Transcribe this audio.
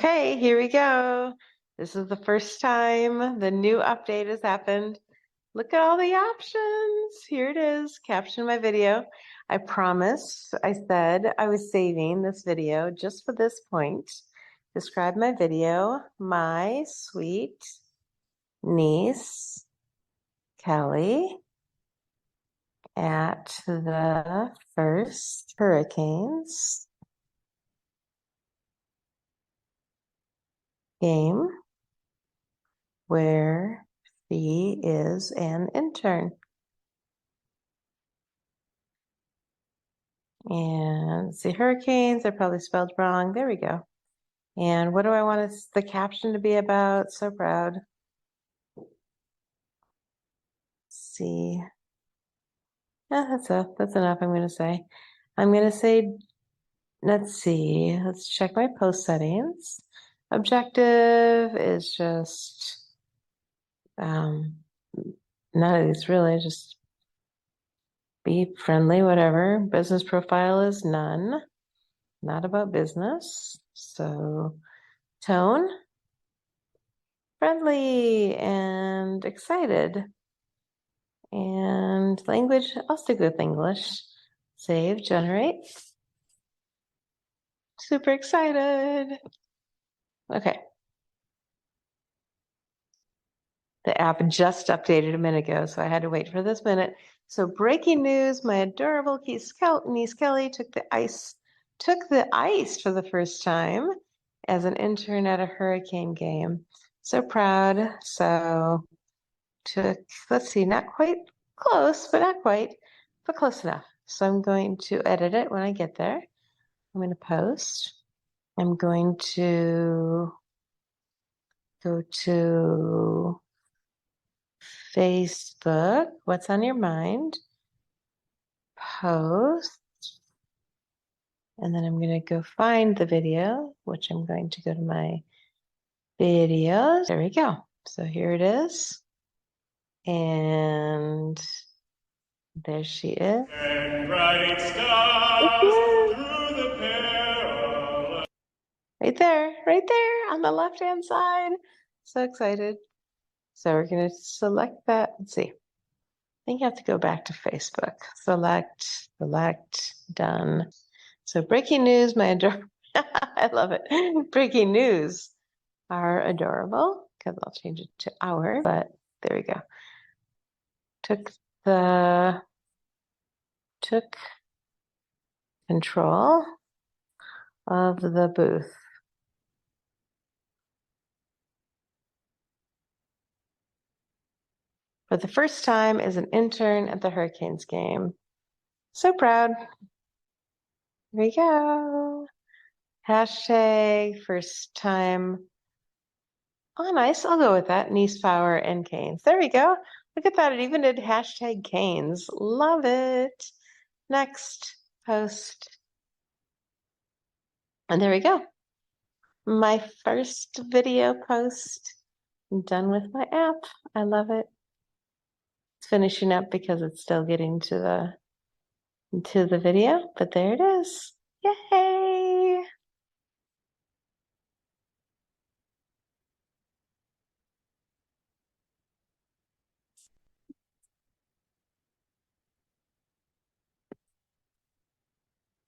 Okay, here we go. This is the first time the new update has happened. Look at all the options. Here it is, caption my video. I promised, I said I was saving this video just for this point. Describe my video, my sweet niece, Kelly, at the first hurricanes game where she is an intern. And see, hurricanes, I probably spelled wrong. There we go. And what do I want the caption to be about? So proud. See. Yeah, that's enough, I'm going to say. I'm going to say, let's see, let's check my post settings. Objective is just, none of these really, just be friendly, whatever. Business profile is none, not about business. So tone, friendly and excited. And language, I'll stick with English. Save, generate. Super excited. Okay. The app just updated a minute ago, so I had to wait for this minute. So breaking news, my adorable niece Kelly took the ice for the first time as an intern at a hurricane game. So proud. So let's see, not quite close, but not quite, but close enough. So I'm going to edit it when I get there. I'm going to post. I'm going to go to Facebook. What's on your mind? Post. And then I'm going to go find the video, which I'm going to go to my videos. There we go. So here it is. And there she is. And bright stars through the perilous. Right there on the left-hand side. So excited. So we're going to select that. Let's see. I think you have to go back to Facebook. Select, done. So breaking news, my adorable, I love it. Breaking news are adorable, because I'll change it to our, but there we go. Took control of the booth. For the first time as an intern at the Hurricanes game. So proud. Here we go. Hashtag first time on ice. I'll go with that. Niece Power and Canes. There we go. Look at that. It even did hashtag Canes. Love it. Next post. And there we go. My first video post. I'm done with my app. I love it. It's finishing up because it's still getting to the video, but there it is. Yay!